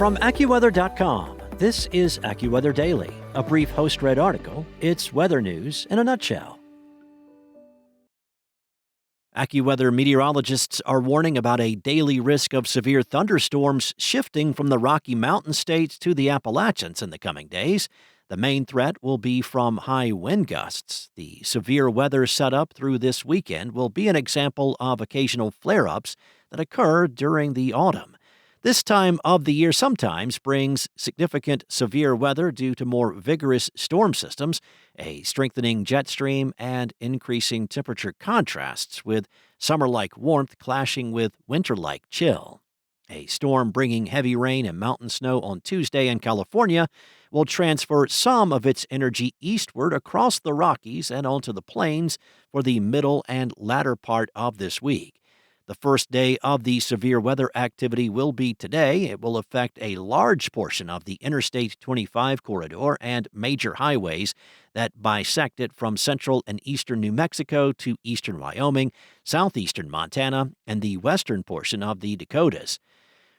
From AccuWeather.com, this is AccuWeather Daily, a brief host-read article. It's weather news in a nutshell. AccuWeather meteorologists are warning about a daily risk of severe thunderstorms shifting from the Rocky Mountain states to the Appalachians in the coming days. The main threat will be from high wind gusts. The severe weather setup through this weekend will be an example of occasional flare-ups that occur during the autumn. This time of the year sometimes brings significant severe weather due to more vigorous storm systems, a strengthening jet stream, and increasing temperature contrasts, with summer-like warmth clashing with winter-like chill. A storm bringing heavy rain and mountain snow on Tuesday in California will transfer some of its energy eastward across the Rockies and onto the plains for the middle and latter part of this week. The first day of the severe weather activity will be today. It will affect a large portion of the Interstate 25 corridor and major highways that bisect it from central and eastern New Mexico to eastern Wyoming, southeastern Montana, and the western portion of the Dakotas.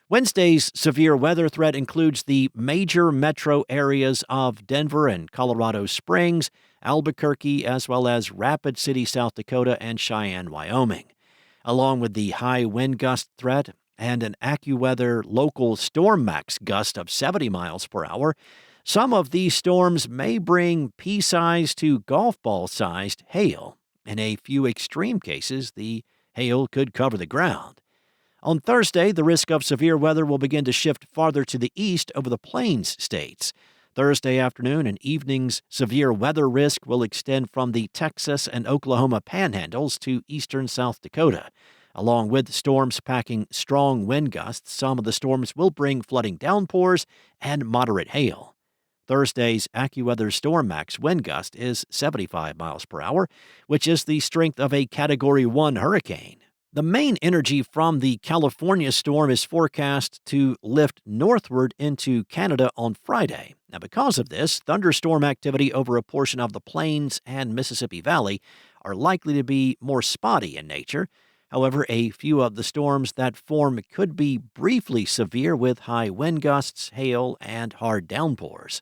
Wednesday's severe weather threat includes the major metro areas of Denver and Colorado Springs, Albuquerque, as well as Rapid City, South Dakota, and Cheyenne, Wyoming. Along with the high wind gust threat and an AccuWeather local storm max gust of 70 miles per hour, some of these storms may bring pea-sized to golf ball-sized hail. In a few extreme cases, the hail could cover the ground. On Thursday, the risk of severe weather will begin to shift farther to the east over the plains states. Thursday afternoon and evening's severe weather risk will extend from the Texas and Oklahoma panhandles to eastern South Dakota. Along with storms packing strong wind gusts, some of the storms will bring flooding downpours and moderate hail. Thursday's AccuWeather Storm Max wind gust is 75 miles per hour, which is the strength of a Category 1 hurricane. The main energy from the California storm is forecast to lift northward into Canada on Friday. Now, because of this, thunderstorm activity over a portion of the plains and Mississippi Valley are likely to be more spotty in nature. However, a few of the storms that form could be briefly severe with high wind gusts, hail, and hard downpours.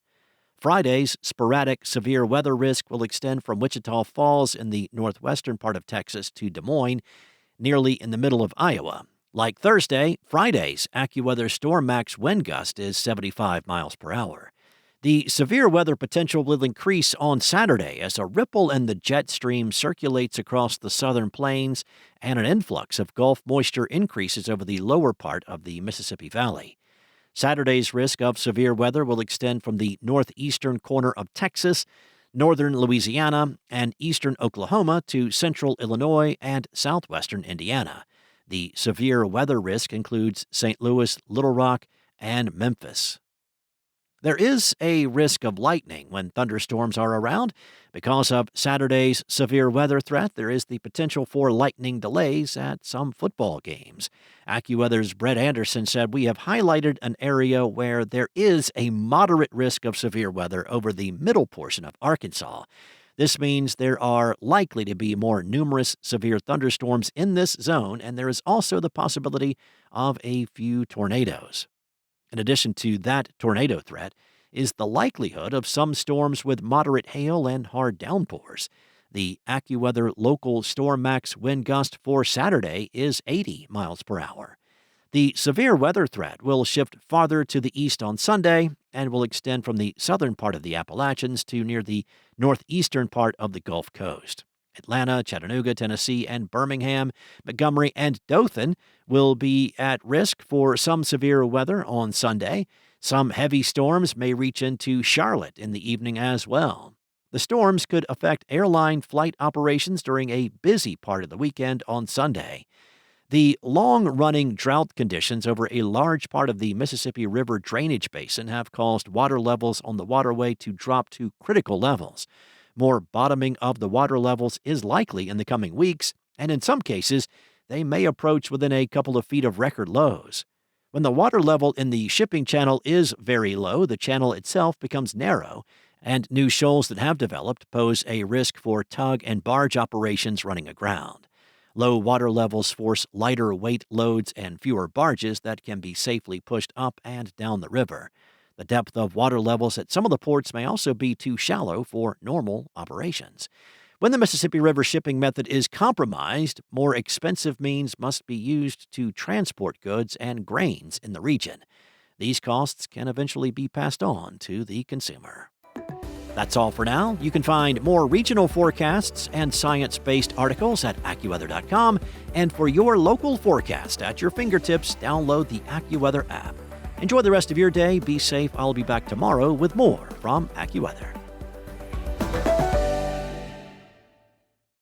Friday's sporadic severe weather risk will extend from Wichita Falls in the northwestern part of Texas to Des Moines, nearly in the middle of Iowa. Like Thursday, Friday's AccuWeather Storm Max wind gust is 75 miles per hour. The severe weather potential will increase on Saturday as a ripple in the jet stream circulates across the southern plains and an influx of Gulf moisture increases over the lower part of the Mississippi Valley. Saturday's risk of severe weather will extend from the northeastern corner of Texas, northern Louisiana, and eastern Oklahoma to central Illinois and southwestern Indiana. The severe weather risk includes St. Louis, Little Rock, and Memphis. There is a risk of lightning when thunderstorms are around. Because of Saturday's severe weather threat, there is the potential for lightning delays at some football games. AccuWeather's Brett Anderson said, "We have highlighted an area where there is a moderate risk of severe weather over the middle portion of Arkansas. This means there are likely to be more numerous severe thunderstorms in this zone, and there is also the possibility of a few tornadoes." In addition to that tornado threat is the likelihood of some storms with moderate hail and hard downpours. The AccuWeather local storm max wind gust for Saturday is 80 miles per hour. The severe weather threat will shift farther to the east on Sunday and will extend from the southern part of the Appalachians to near the northeastern part of the Gulf Coast. Atlanta, Chattanooga, Tennessee, and Birmingham, Montgomery, and Dothan will be at risk for some severe weather on Sunday. Some heavy storms may reach into Charlotte in the evening as well. The storms could affect airline flight operations during a busy part of the weekend on Sunday. The long-running drought conditions over a large part of the Mississippi River drainage basin have caused water levels on the waterway to drop to critical levels. More bottoming of the water levels is likely in the coming weeks, and in some cases, they may approach within a couple of feet of record lows. When the water level in the shipping channel is very low, the channel itself becomes narrow, and new shoals that have developed pose a risk for tug and barge operations running aground. Low water levels force lighter weight loads and fewer barges that can be safely pushed up and down the river. The depth of water levels at some of the ports may also be too shallow for normal operations. When the Mississippi River shipping method is compromised, more expensive means must be used to transport goods and grains in the region. These costs can eventually be passed on to the consumer. That's all for now. You can find more regional forecasts and science-based articles at AccuWeather.com. And for your local forecast at your fingertips, download the AccuWeather app. Enjoy the rest of your day. Be safe. I'll be back tomorrow with more from AccuWeather.